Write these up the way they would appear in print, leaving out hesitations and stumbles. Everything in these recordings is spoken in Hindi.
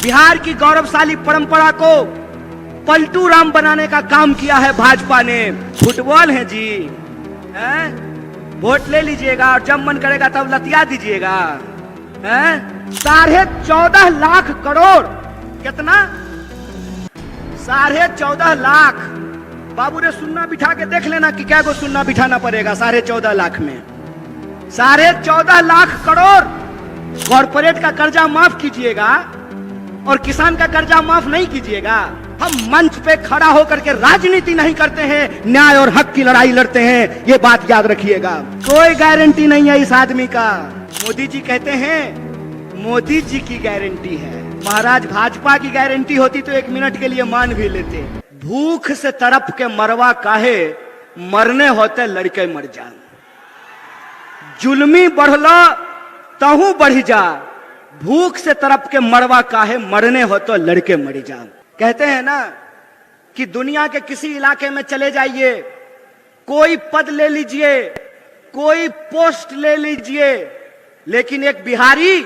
बिहार की गौरवशाली परंपरा को पलटू राम बनाने का काम किया है भाजपा ने। फुटबॉल है जी, हैं? वोट ले लीजिएगा और जब मन करेगा तब लतिया दीजिएगा। 14.5 लाख करोड़, कितना? 14.5 लाख। बाबू ने सुन्ना बिठा के देख लेना कि क्या को सुन्ना बिठाना पड़ेगा 14.5 लाख में। 14.5 लाख करोड़ कॉर्पोरेट का कर्जा माफ कीजिएगा और किसान का कर्जा माफ नहीं कीजिएगा। हम मंच पे खड़ा होकर के राजनीति नहीं करते हैं, न्याय और हक की लड़ाई लड़ते हैं, ये बात याद रखिएगा। कोई गारंटी नहीं है इस आदमी का। मोदी जी कहते हैं मोदी जी की गारंटी है। महाराज भाजपा की गारंटी होती तो 1 मिनट के लिए मान भी लेते। भूख से तरफ के मरवा काहे, मरने होते लड़के मर जा। जुल्मी बढ़ला तहू बढ़ी जा, भूख से तरफ के मरवा काहे, मरने हो तो लड़के मरी जा। कहते हैं ना कि दुनिया के किसी इलाके में चले जाइए, कोई पद ले लीजिए, कोई पोस्ट ले लीजिए, लेकिन एक बिहारी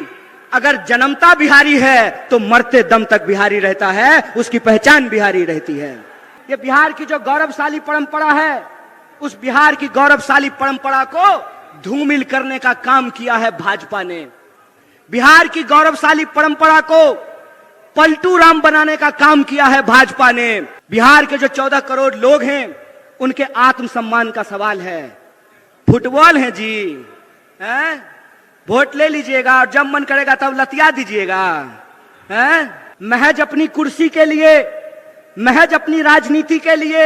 अगर जन्मता बिहारी है तो मरते दम तक बिहारी रहता है, उसकी पहचान बिहारी रहती है। ये बिहार की जो गौरवशाली परंपरा है, उस बिहार की गौरवशाली परंपरा को धूमिल करने का काम किया है भाजपा ने। बिहार की गौरवशाली परंपरा को पलटू राम बनाने का काम किया है भाजपा ने। बिहार के जो 14 करोड़ लोग हैं, उनके आत्मसम्मान का सवाल है। फुटबॉल है जी, हैं? वोट ले लीजिएगा और जब मन करेगा तब लतिया दीजिएगा। महज अपनी कुर्सी के लिए, महज अपनी राजनीति के लिए,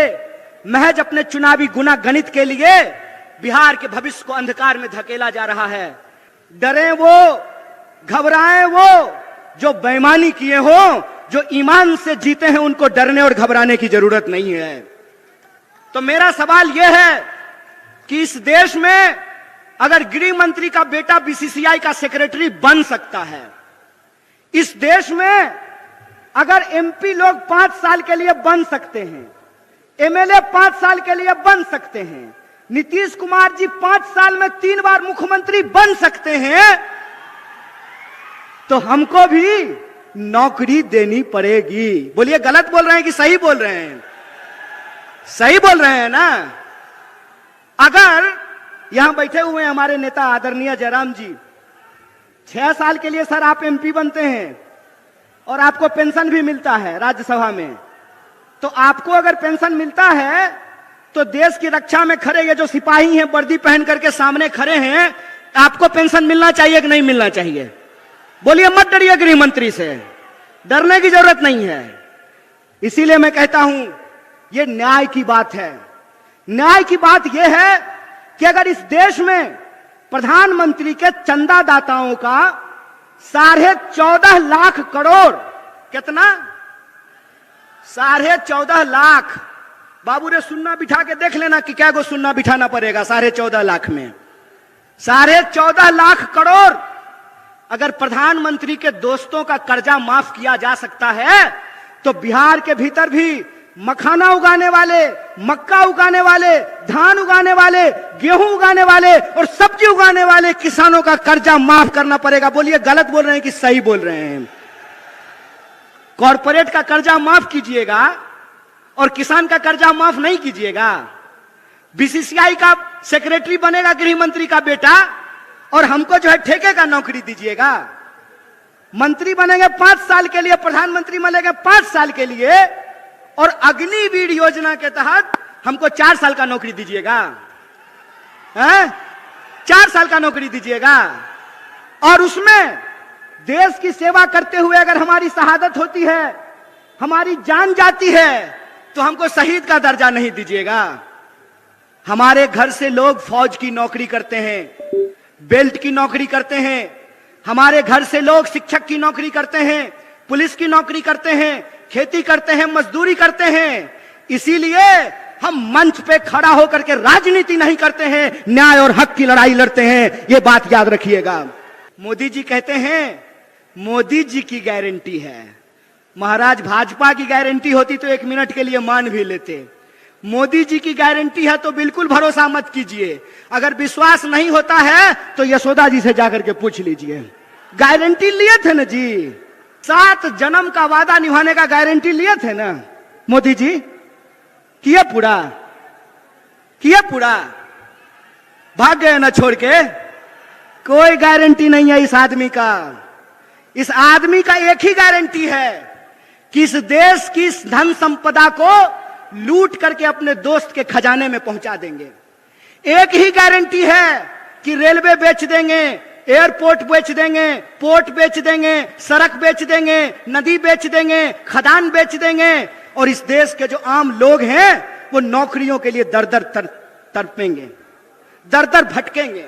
महज अपने चुनावी गुनागणित के लिए बिहार के भविष्य को अंधकार में धकेला जा रहा है। डरे वो, घबराए वो जो बेईमानी किए हो, जो ईमान से जीते हैं, उनको डरने और घबराने की जरूरत नहीं है। तो मेरा सवाल यह है कि इस देश में अगर गृह मंत्री का बेटा बीसीसीआई का सेक्रेटरी बन सकता है, इस देश में अगर एमपी लोग 5 साल के लिए बन सकते हैं, एमएलए 5 साल के लिए बन सकते हैं, नीतीश कुमार जी 5 साल में 3 बार मुख्यमंत्री बन सकते हैं, तो हमको भी नौकरी देनी पड़ेगी। बोलिए गलत बोल रहे हैं कि सही बोल रहे हैं? सही बोल रहे हैं ना? अगर यहां बैठे हुए हमारे नेता आदरणीय जयराम जी, 6 साल के लिए सर आप एमपी बनते हैं और आपको पेंशन भी मिलता है राज्यसभा में, तो आपको अगर पेंशन मिलता है तो देश की रक्षा में खड़े ये जो सिपाही हैं वर्दी पहन करके सामने खड़े हैं, आपको पेंशन मिलना चाहिए कि नहीं मिलना चाहिए? बोलिए, मत डरिए गृह मंत्री से, डरने की जरूरत नहीं है। इसीलिए मैं कहता हूं ये न्याय की बात है। न्याय की बात यह है कि अगर इस देश में प्रधानमंत्री के चंदादाताओं का 14.5 लाख करोड़, कितना? 14.5 लाख। बाबू ने सुन्ना बिठा के देख लेना कि क्या को सुन्ना बिठाना पड़ेगा 14.5 लाख में। 14.5 लाख करोड़ अगर प्रधानमंत्री के दोस्तों का कर्जा माफ किया जा सकता है, तो बिहार के भीतर भी मखाना उगाने वाले, मक्का उगाने वाले, धान उगाने वाले, गेहूं उगाने वाले और सब्जी उगाने वाले किसानों का कर्जा माफ करना पड़ेगा। बोलिए गलत बोल रहे हैं कि सही बोल रहे हैं? कॉर्पोरेट का कर्जा माफ कीजिएगा और किसान का कर्जा माफ नहीं कीजिएगा। बीसीसीआई का सेक्रेटरी बनेगा गृह मंत्री का बेटा और हमको जो है ठेके का नौकरी दीजिएगा। मंत्री बनेंगे 5 साल के लिए, प्रधानमंत्री बनेंगे 5 साल के लिए, और अग्निवीर योजना के तहत हमको 4 साल का नौकरी दीजिएगा। 4 साल का नौकरी दीजिएगा और उसमें देश की सेवा करते हुए अगर हमारी शहादत होती है, हमारी जान जाती है, तो हमको शहीद का दर्जा नहीं दीजिएगा। हमारे घर से लोग फौज की नौकरी करते हैं, बेल्ट की नौकरी करते हैं, हमारे घर से लोग शिक्षक की नौकरी करते हैं, पुलिस की नौकरी करते हैं, खेती करते हैं, मजदूरी करते हैं। इसीलिए हम मंच पे खड़ा होकर के राजनीति नहीं करते हैं, न्याय और हक की लड़ाई लड़ते हैं, ये बात याद रखिएगा। मोदी जी कहते हैं मोदी जी की गारंटी है। महाराज भाजपा की गारंटी होती तो 1 मिनट के लिए मान भी लेते। मोदी जी की गारंटी है तो बिल्कुल भरोसा मत कीजिए। अगर विश्वास नहीं होता है तो यशोदा जी से जाकर के पूछ लीजिए। गारंटी लिए थे ना जी, 7 जन्म का वादा निभाने का गारंटी लिए थे ना मोदी जी? किए पूरा? किए पूरा? भाग गए ना छोड़ के? कोई गारंटी नहीं है इस आदमी का। इस आदमी का एक ही गारंटी है कि इस देश की इस धन संपदा को लूट करके अपने दोस्त के खजाने में पहुंचा देंगे। एक ही गारंटी है कि रेलवे बेच देंगे, एयरपोर्ट बेच देंगे, पोर्ट बेच देंगे, सड़क बेच देंगे, नदी बेच देंगे, खदान बेच देंगे, और इस देश के जो आम लोग हैं वो नौकरियों के लिए दर दर तड़पेंगे, दर दर भटकेंगे।